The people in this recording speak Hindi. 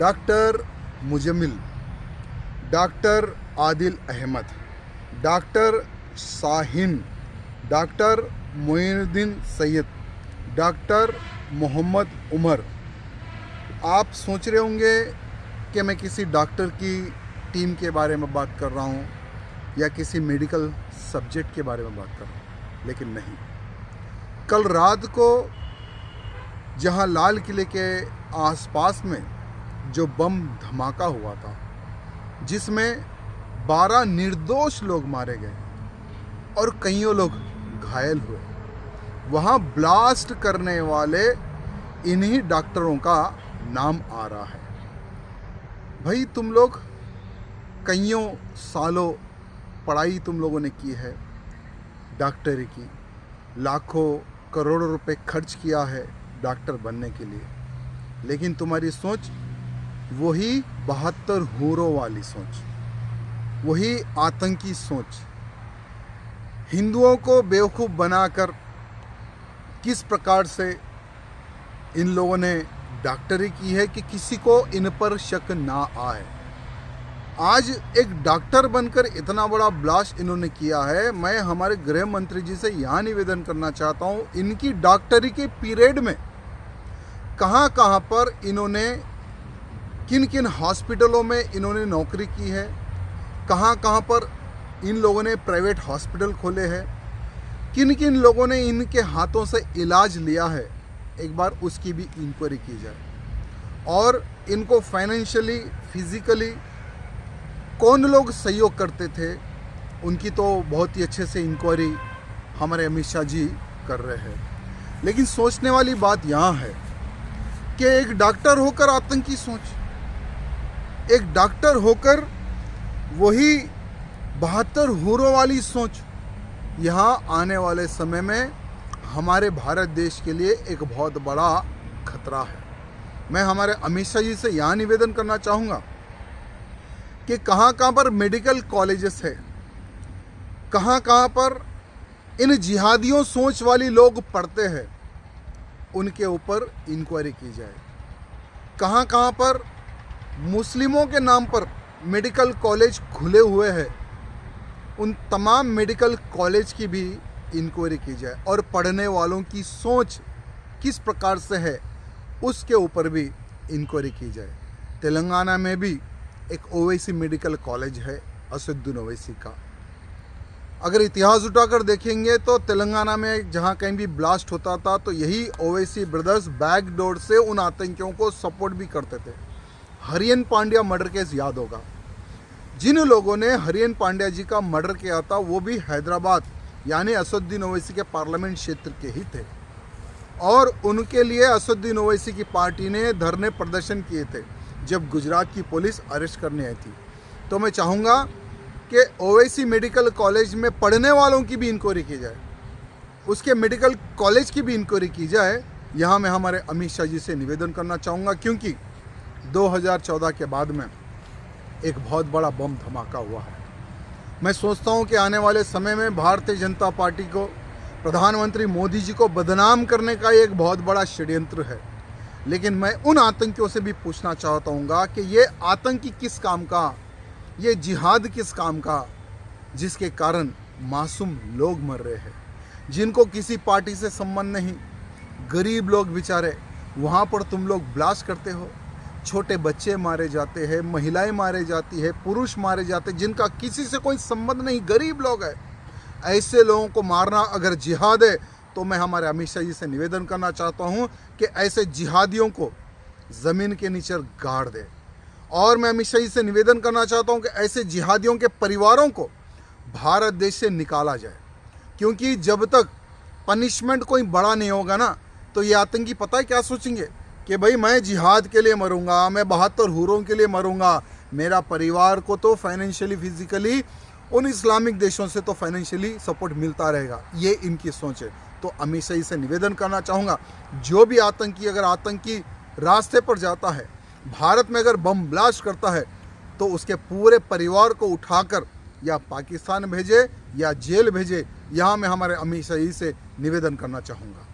Doctor Muzammil, doctor Adil Ahmad, doctor Shaheen, doctor Moinuddin Syed, doctor Mohammad Umar. आप सोच रहे होंगे कि मैं किसी डॉक्टर की टीम के बारे में बात कर रहा हूँ या किसी मेडिकल सब्जेक्ट के बारे में बात कर रहा हूँ, लेकिन नहीं। कल रात को जहाँ लाल किले के आसपास में जो बम धमाका हुआ था, जिसमें 12 निर्दोष लोग मारे गए और कईयों लोग घायल हुए, वहाँ ब्लास्ट करने वाले इन्हीं डॉक्टरों का नाम आ रहा है। भाई, तुम लोग कईयों सालों पढ़ाई तुम लोगों ने की है डॉक्टरी की, लाखों करोड़ों रुपए खर्च किया है डॉक्टर बनने के लिए, लेकिन तुम्हारी सोच वही 72 हूरों वाली सोच, वही आतंकी सोच, हिंदुओं को बेवकूफ़ बनाकर किस प्रकार से इन लोगों ने डॉक्टरी की है कि किसी को इन पर शक ना आए। आज एक डॉक्टर बनकर इतना बड़ा ब्लास्ट इन्होंने किया है। मैं हमारे गृह मंत्री जी से यहाँ निवेदन करना चाहता हूँ, इनकी डॉक्टरी के पीरियड में कहाँ कहाँ पर इन्होंने किन किन हॉस्पिटलों में इन्होंने नौकरी की है, कहाँ कहाँ पर इन लोगों ने प्राइवेट हॉस्पिटल खोले हैं, किन किन लोगों ने इनके हाथों से इलाज लिया है, एक बार उसकी भी इंक्वायरी की जाए। और इनको फाइनेंशियली, फिजिकली कौन लोग सहयोग करते थे, उनकी तो बहुत ही अच्छे से इंक्वायरी हमारे अमित शाह जी कर रहे हैं। लेकिन सोचने वाली बात यहाँ है कि एक डॉक्टर होकर आतंकी सोच, एक डॉक्टर होकर वही 72 हूरों वाली सोच, यहाँ आने वाले समय में हमारे भारत देश के लिए एक बहुत बड़ा खतरा है। मैं हमारे अमित शाह जी से यहाँ निवेदन करना चाहूँगा कि कहाँ कहाँ पर मेडिकल कॉलेजेस है, कहाँ कहाँ पर इन जिहादियों सोच वाली लोग पढ़ते हैं, उनके ऊपर इंक्वायरी की जाए। कहाँ कहाँ पर मुस्लिमों के नाम पर मेडिकल कॉलेज खुले हुए हैं, उन तमाम मेडिकल कॉलेज की भी इंक्वायरी की जाए और पढ़ने वालों की सोच किस प्रकार से है उसके ऊपर भी इंक्वायरी की जाए। तेलंगाना में भी एक ओवैसी मेडिकल कॉलेज है, असदुद्दीन ओवैसी का। अगर इतिहास उठाकर देखेंगे तो तेलंगाना में जहाँ कहीं भी ब्लास्ट होता था तो यही ओवैसी ब्रदर्स बैक डोर से उन आतंकियों को सपोर्ट भी करते थे। हरियन पांड्या मर्डर केस याद होगा, जिन लोगों ने हरियन पांड्या जी का मर्डर किया था वो भी हैदराबाद यानी असदुद्दीन ओवैसी के पार्लियामेंट क्षेत्र के ही थे, और उनके लिए असदुद्दीन ओवैसी की पार्टी ने धरने प्रदर्शन किए थे जब गुजरात की पुलिस अरेस्ट करने आई थी। तो मैं चाहूँगा कि ओवैसी मेडिकल कॉलेज में पढ़ने वालों की भी इंक्वायरी की जाए, उसके मेडिकल कॉलेज की भी इंक्वायरी की जाए। यहाँ मैं हमारे अमित शाह जी से निवेदन करना चाहूँगा, क्योंकि 2014 के बाद में एक बहुत बड़ा बम धमाका हुआ है। मैं सोचता हूँ कि आने वाले समय में भारतीय जनता पार्टी को, प्रधानमंत्री मोदी जी को बदनाम करने का एक बहुत बड़ा षड्यंत्र है। लेकिन मैं उन आतंकियों से भी पूछना चाहता हूँ कि ये आतंकी किस काम का, ये जिहाद किस काम का, जिसके कारण मासूम लोग मर रहे हैं, जिनको किसी पार्टी से संबंध नहीं, गरीब लोग बेचारे, वहाँ पर तुम लोग ब्लास्ट करते हो। छोटे बच्चे मारे जाते हैं, महिलाएं मारे जाती है, पुरुष मारे जाते हैं, जिनका किसी से कोई संबंध नहीं, गरीब लोग हैं। ऐसे लोगों को मारना अगर जिहाद है तो मैं हमारे अमित शाह जी से निवेदन करना चाहता हूं कि ऐसे जिहादियों को ज़मीन के नीचे गाड़ दे। और मैं अमित शाह जी से निवेदन करना चाहता हूं कि ऐसे जिहादियों के परिवारों को भारत देश से निकाला जाए, क्योंकि जब तक पनिशमेंट कोई बड़ा नहीं होगा ना, तो ये आतंकी पता है क्या सोचेंगे कि भाई मैं जिहाद के लिए मरूंगा, मैं 72 हूरों के लिए मरूंगा, मेरा परिवार को तो फाइनेंशियली, फिजिकली उन इस्लामिक देशों से तो फाइनेंशियली सपोर्ट मिलता रहेगा। ये इनकी सोच है। तो अमित शाह से निवेदन करना चाहूँगा, जो भी आतंकी अगर आतंकी रास्ते पर जाता है, भारत में अगर बम ब्लास्ट करता है, तो उसके पूरे परिवार को उठाकर या पाकिस्तान भेजे या जेल भेजे। यहाँ मैं हमारे अमित शाह से निवेदन करना चाहूँगा।